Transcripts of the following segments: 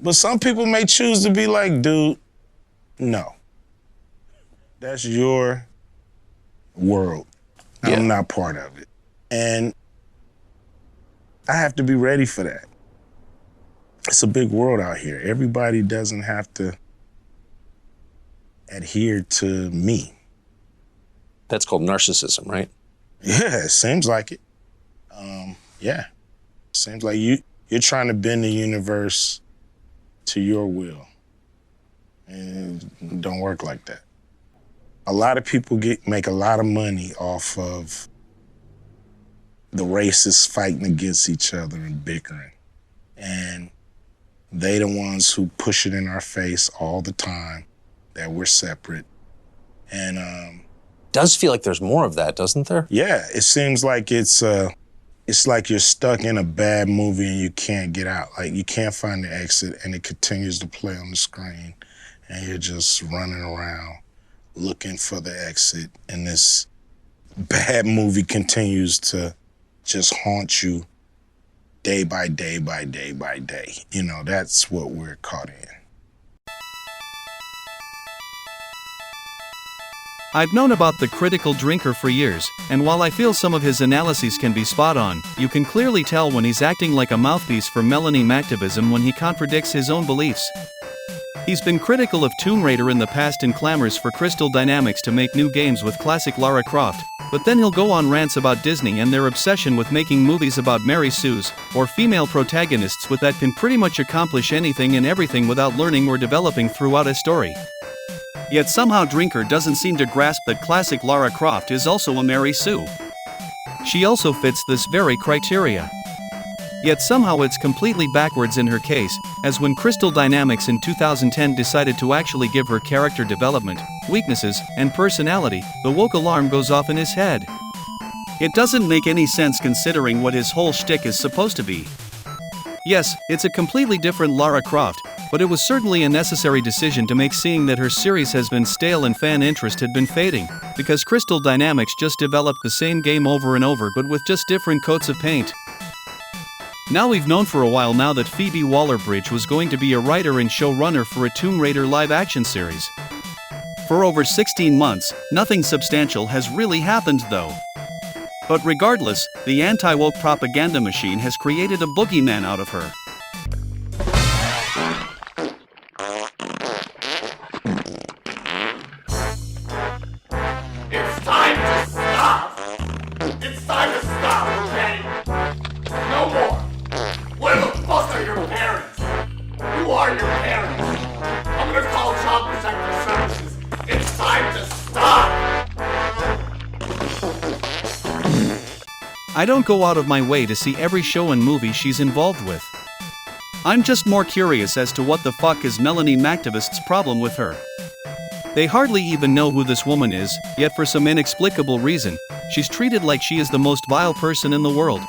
But some people may choose to be like, dude, no. That's your world. Yeah. I'm not part of it. And I have to be ready for that. It's a big world out here. Everybody doesn't have to adhere to me. That's called narcissism, right? Yeah, it seems like it. Yeah. Seems like you're trying to bend the universe to your will. And it don't work like that. A lot of people make a lot of money off of the racists fighting against each other and bickering. And they the ones who push it in our face all the time that we're separate. And does feel like there's more of that, doesn't there? yeah, it seems like it's like you're stuck in a bad movie and you can't get out. Like you can't find the exit and it continues to play on the screen and you're just running around looking for the exit, and this bad movie continues to just haunt you day by day by day by day. You know, that's what we're caught in. I've known about the critical drinker for years, and while I feel some of his analyses can be spot on, you can clearly tell when he's acting like a mouthpiece for Melanin activism when he contradicts his own beliefs. He's been critical of Tomb Raider in the past and clamors for Crystal Dynamics to make new games with classic Lara Croft, but then he'll go on rants about Disney and their obsession with making movies about Mary Sues, or female protagonists with that can pretty much accomplish anything and everything without learning or developing throughout a story. Yet somehow Drinker doesn't seem to grasp that classic Lara Croft is also a Mary Sue. She also fits this very criteria. Yet somehow it's completely backwards in her case, as when Crystal Dynamics in 2010 decided to actually give her character development, weaknesses, and personality, the woke alarm goes off in his head. It doesn't make any sense considering what his whole shtick is supposed to be. Yes, it's a completely different Lara Croft, but it was certainly a necessary decision to make, seeing that her series has been stale and fan interest had been fading, because Crystal Dynamics just developed the same game over and over but with just different coats of paint. Now we've known for a while now that Phoebe Waller-Bridge was going to be a writer and showrunner for a Tomb Raider live-action series. For over 16 months, nothing substantial has really happened though. But regardless, the anti-woke propaganda machine has created a boogeyman out of her. It's time to stop! It's time to stop, okay? No more! Where the fuck are your parents? Who are your parents? I'm gonna call Child Protective Services. It's time to stop! I don't go out of my way to see every show and movie she's involved with. I'm just more curious as to what the fuck is Melanin activists' problem with her. They hardly even know who this woman is, yet for some inexplicable reason, she's treated like she is the most vile person in the world.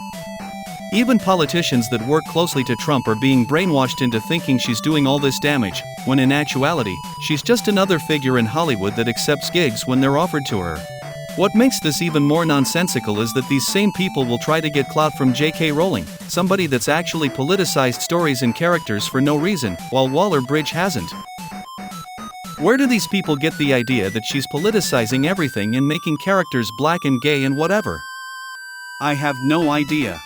Even politicians that work closely to Trump are being brainwashed into thinking she's doing all this damage, when in actuality, she's just another figure in Hollywood that accepts gigs when they're offered to her. What makes this even more nonsensical is that these same people will try to get clout from J.K. Rowling, somebody that's actually politicized stories and characters for no reason, while Waller-Bridge hasn't. Where do these people get the idea that she's politicizing everything and making characters black and gay and whatever? I have no idea.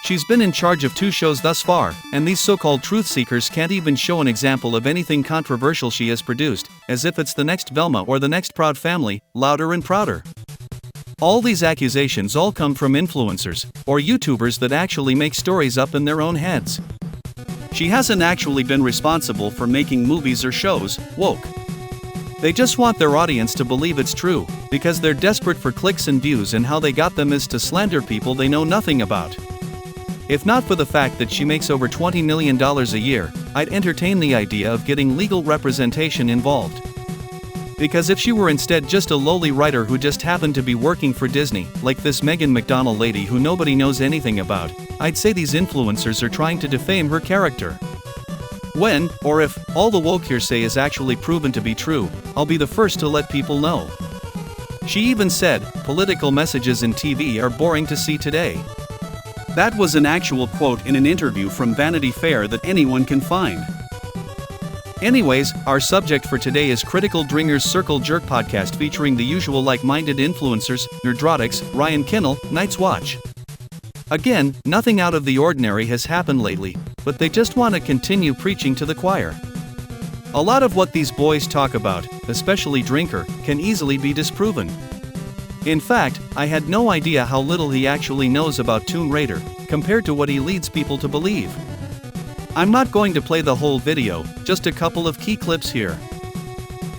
She's been in charge of 2 shows thus far, and these so-called truth seekers can't even show an example of anything controversial she has produced, as if it's the next Velma or the next Proud Family, louder and prouder. All these accusations all come from influencers, or YouTubers that actually make stories up in their own heads. She hasn't actually been responsible for making movies or shows woke. They just want their audience to believe it's true, because they're desperate for clicks and views, and how they got them is to slander people they know nothing about. If not for the fact that she makes over $20 million a year, I'd entertain the idea of getting legal representation involved. Because if she were instead just a lowly writer who just happened to be working for Disney, like this Megan McDonnell lady who nobody knows anything about, I'd say these influencers are trying to defame her character. When, or if, all the woke hearsay is actually proven to be true, I'll be the first to let people know. She even said, political messages in TV are boring to see today. That was an actual quote in an interview from Vanity Fair that anyone can find. Anyways, our subject for today is Critical Dringer's Circle Jerk podcast featuring the usual like-minded influencers, Nerdrotics, Ryan Kinnell, Night's Watch. Again, nothing out of the ordinary has happened lately, but they just want to continue preaching to the choir. A lot of what these boys talk about, especially Drinker, can easily be disproven. In fact, I had no idea how little he actually knows about Tomb Raider, compared to what he leads people to believe. I'm not going to play the whole video, just a couple of key clips here.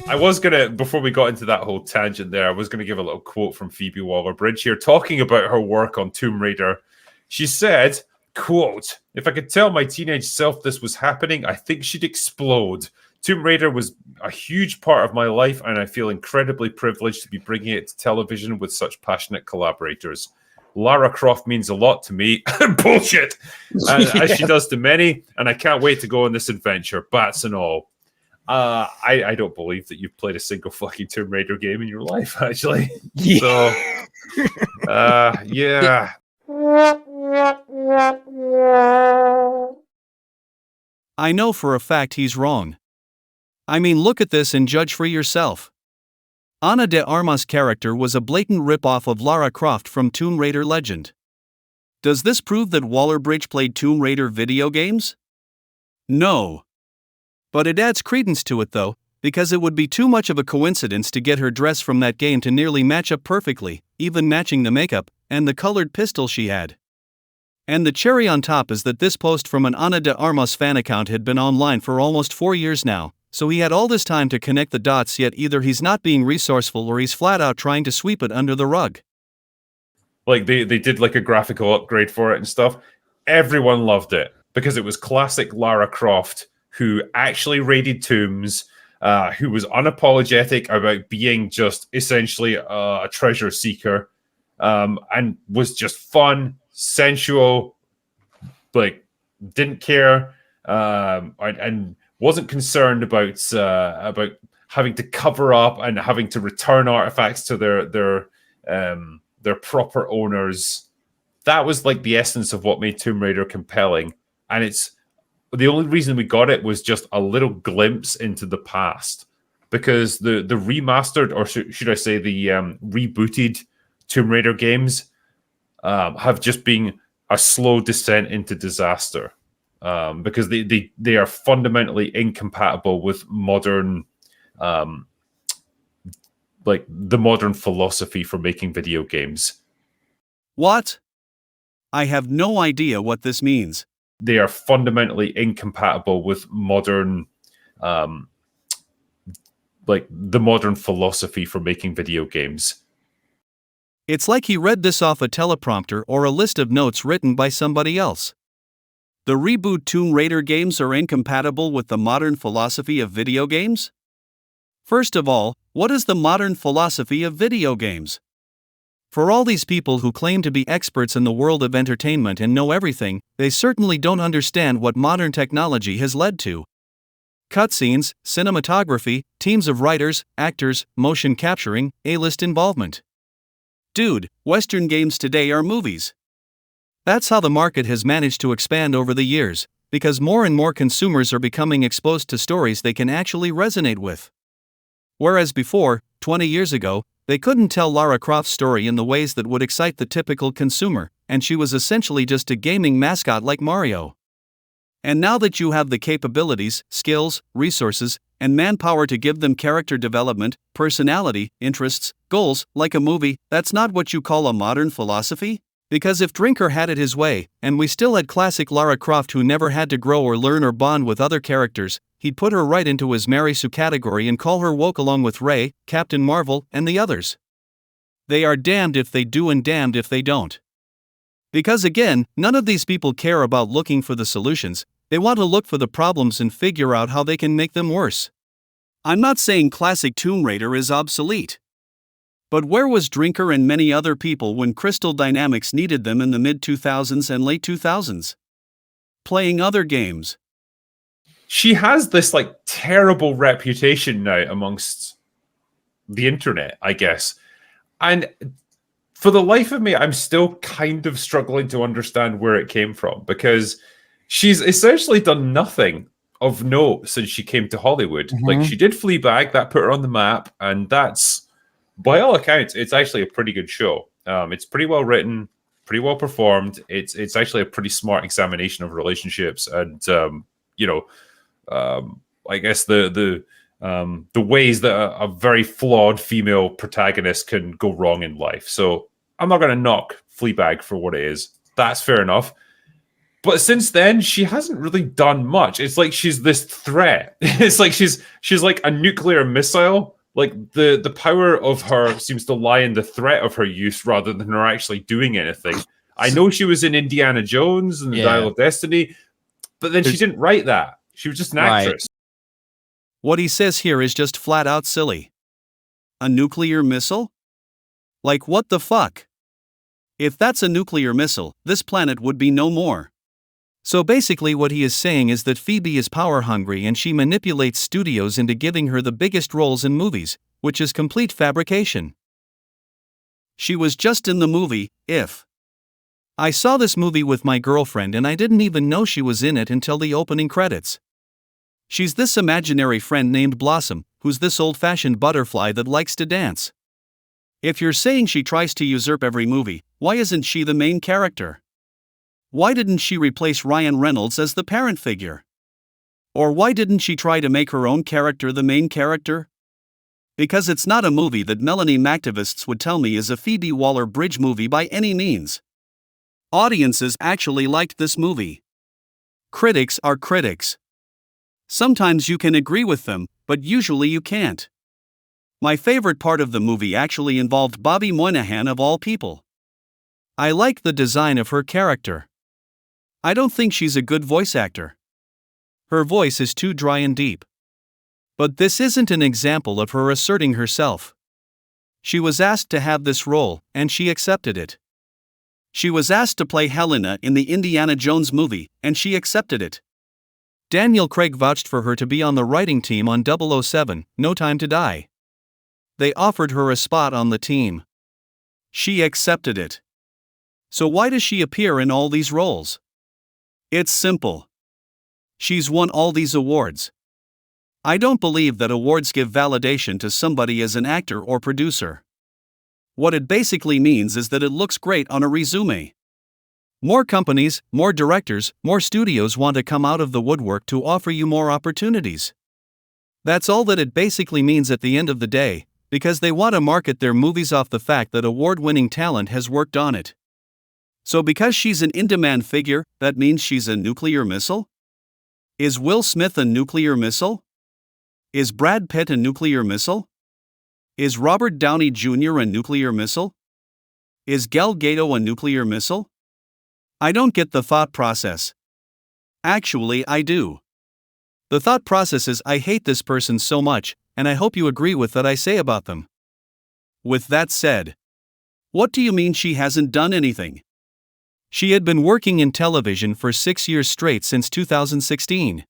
I was gonna, before we got into that whole tangent there, I was gonna give a little quote from Phoebe Waller-Bridge here, talking about her work on Tomb Raider. She said, quote, "If I could tell my teenage self this was happening, I think she'd explode. Tomb Raider was a huge part of my life, and I feel incredibly privileged to be bringing it to television with such passionate collaborators. Lara Croft means a lot to me." Bullshit! As she does to many, and I can't wait to go on this adventure, bats and all. I don't believe that you've played a single fucking Tomb Raider game in your life, actually. So, yeah. I know for a fact he's wrong. I mean, look at this and judge for yourself. Ana de Armas' character was a blatant rip-off of Lara Croft from Tomb Raider Legend. Does this prove that Waller-Bridge played Tomb Raider video games? No. But it adds credence to it though, because it would be too much of a coincidence to get her dress from that game to nearly match up perfectly, even matching the makeup and the colored pistol she had. And the cherry on top is that this post from an Ana de Armas fan account had been online for almost 4 years now, so he had all this time to connect the dots, yet either he's not being resourceful or he's flat out trying to sweep it under the rug. Like they did like a graphical upgrade for it and stuff. Everyone loved it because it was classic Lara Croft, who actually raided tombs, who was unapologetic about being just essentially a treasure seeker, and was just fun, sensual, like didn't care, and wasn't concerned about having to cover up and having to return artifacts to their proper owners. That was like the essence of what made Tomb Raider compelling, and it's the only reason we got it was just a little glimpse into the past, because the remastered, or should I say the rebooted Tomb Raider games have just been a slow descent into disaster, because they are fundamentally incompatible with modern, like the modern philosophy for making video games. What? I have no idea what this means. They are fundamentally incompatible with modern, like the modern philosophy for making video games. It's like he read this off a teleprompter or a list of notes written by somebody else. The reboot Tomb Raider games are incompatible with the modern philosophy of video games? First of all, what is the modern philosophy of video games? For all these people who claim to be experts in the world of entertainment and know everything, they certainly don't understand what modern technology has led to. Cutscenes, cinematography, teams of writers, actors, motion capturing, A-list involvement. Dude, Western games today are movies. That's how the market has managed to expand over the years, because more and more consumers are becoming exposed to stories they can actually resonate with. Whereas before, 20 years ago, they couldn't tell Lara Croft's story in the ways that would excite the typical consumer, and she was essentially just a gaming mascot like Mario. And now that you have the capabilities, skills, resources, and manpower to give them character development, personality, interests, goals, like a movie, that's not what you call a modern philosophy? Because if Drinker had it his way, and we still had classic Lara Croft who never had to grow or learn or bond with other characters, he'd put her right into his Mary Sue category and call her woke along with Rey, Captain Marvel, and the others. They are damned if they do and damned if they don't. Because again, none of these people care about looking for the solutions, they want to look for the problems and figure out how they can make them worse. I'm not saying classic Tomb Raider is obsolete. But where was Drinker and many other people when Crystal Dynamics needed them in the mid-2000s and late 2000s? Playing other games. She has this like terrible reputation now amongst the internet, I guess. And for the life of me, I'm still kind of struggling to understand where it came from, because she's essentially done nothing of note since she came to Hollywood. Like, she did Fleabag, that put her on the map, and that's, by all accounts, it's actually a pretty good show. It's pretty well written, pretty well performed. It's actually a pretty smart examination of relationships, and I guess the ways that a very flawed female protagonist can go wrong in life. So I'm not going to knock Fleabag for what it is. That's fair enough. But since then, she hasn't really done much. It's like she's this threat. It's like she's like a nuclear missile. Like, the power of her seems to lie in the threat of her use rather than her actually doing anything. I know she was in Indiana Jones and the Dial of Destiny, but then she didn't write that. She was just an actress. What he says here is just flat out silly. A nuclear missile? Like, what the fuck? If that's a nuclear missile, this planet would be no more. So basically what he is saying is that Phoebe is power hungry and she manipulates studios into giving her the biggest roles in movies, which is complete fabrication. She was just in the movie, If. I saw this movie with my girlfriend and I didn't even know she was in it until the opening credits. She's this imaginary friend named Blossom, who's this old-fashioned butterfly that likes to dance. If you're saying she tries to usurp every movie, why isn't she the main character? Why didn't she replace Ryan Reynolds as the parent figure? Or why didn't she try to make her own character the main character? Because it's not a movie that Melanie Mactivists would tell me is a Phoebe Waller-Bridge movie by any means. Audiences actually liked this movie. Critics are critics. Sometimes you can agree with them, but usually you can't. My favorite part of the movie actually involved Bobby Moynihan of all people. I like the design of her character. I don't think she's a good voice actor. Her voice is too dry and deep. But this isn't an example of her asserting herself. She was asked to have this role, and she accepted it. She was asked to play Helena in the Indiana Jones movie, and she accepted it. Daniel Craig vouched for her to be on the writing team on 007, No Time to Die. They offered her a spot on the team. She accepted it. So why does she appear in all these roles? It's simple. She's won all these awards. I don't believe that awards give validation to somebody as an actor or producer. What it basically means is that it looks great on a resume. More companies, more directors, more studios want to come out of the woodwork to offer you more opportunities. That's all that it basically means at the end of the day, because they want to market their movies off the fact that award-winning talent has worked on it. So because she's an in-demand figure, that means she's a nuclear missile? Is Will Smith a nuclear missile? Is Brad Pitt a nuclear missile? Is Robert Downey Jr. a nuclear missile? Is Gal Gadot a nuclear missile? I don't get the thought process. Actually, I do. The thought process is I hate this person so much, and I hope you agree with what I say about them. With that said, what do you mean she hasn't done anything? She had been working in television for 6 years straight since 2016.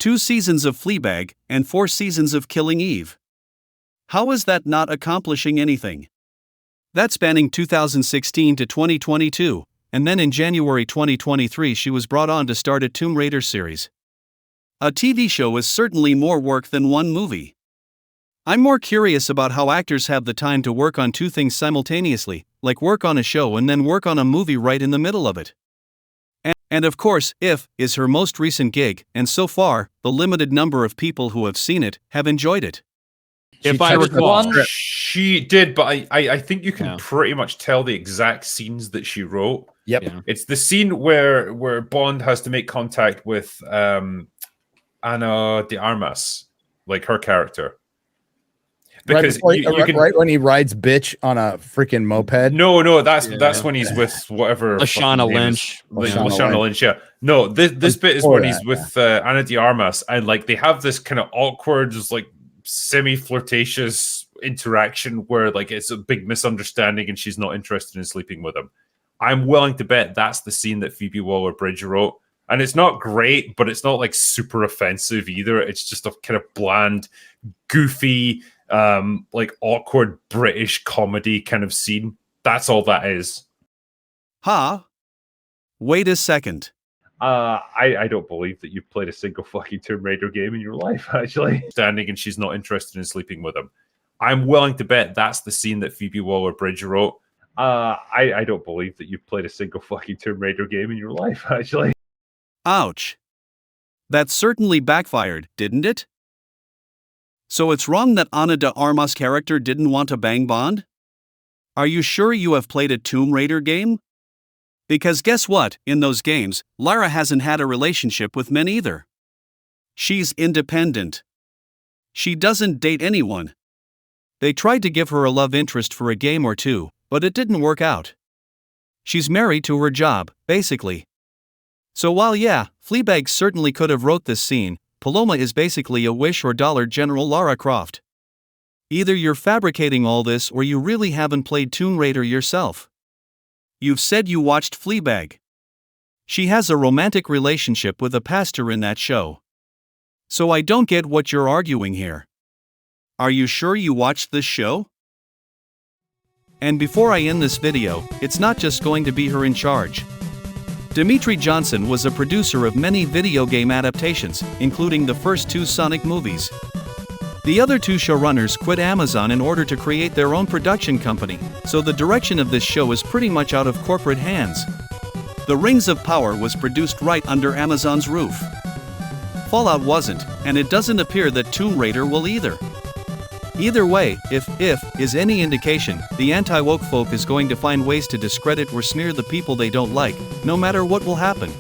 2 seasons of Fleabag, and 4 seasons of Killing Eve. How is that not accomplishing anything? That's spanning 2016 to 2022, and then in January 2023 she was brought on to start a Tomb Raider series. A TV show is certainly more work than one movie. I'm more curious about how actors have the time to work on 2 things simultaneously, like work on a show and then work on a movie right in the middle of it. And of course, If is her most recent gig, and so far, the limited number of people who have seen it have enjoyed it. If I recall, she did, but I think you can pretty much tell the exact scenes that she wrote. Yep. Yeah. It's the scene where Bond has to make contact with Ana de Armas, like her character. Because right when he rides bitch on a freaking moped. No, that's when he's with whatever Lashana Lynch. Lashana Lynch, yeah. No, this bit is when he's with Ana de Armas, and like they have this kind of awkward, just like semi-flirtatious interaction where like it's a big misunderstanding and she's not interested in sleeping with him. I'm willing to bet that's the scene that Phoebe Waller-Bridge wrote. And it's not great, but it's not like super offensive either. It's just a kind of bland, goofy, like awkward British comedy kind of scene. That's all that is. Huh? Wait a second. I don't believe that you've played a single fucking Tomb Raider game in your life, actually. Standing and she's not interested in sleeping with him. I'm willing to bet that's the scene that Phoebe Waller-Bridge wrote. I don't believe that you've played a single fucking Tomb Raider game in your life, actually. Ouch. That certainly backfired, didn't it? So it's wrong that Ana de Armas' character didn't want to bang Bond? Are you sure you have played a Tomb Raider game? Because guess what, in those games, Lara hasn't had a relationship with men either. She's independent. She doesn't date anyone. They tried to give her a love interest for a game or two, but it didn't work out. She's married to her job, basically. So while yeah, Fleabag certainly could have wrote this scene, Paloma is basically a Wish or Dollar General Lara Croft. Either you're fabricating all this or you really haven't played Tomb Raider yourself. You've said you watched Fleabag. She has a romantic relationship with a pastor in that show. So I don't get what you're arguing here. Are you sure you watched this show? And before I end this video, it's not just going to be her in charge. Dimitri Johnson was a producer of many video game adaptations, including the first 2 Sonic movies. The other 2 showrunners quit Amazon in order to create their own production company, so the direction of this show is pretty much out of corporate hands. The Rings of Power was produced right under Amazon's roof. Fallout wasn't, and it doesn't appear that Tomb Raider will either. Either way, if is any indication, the anti-woke folk is going to find ways to discredit or smear the people they don't like, no matter what will happen.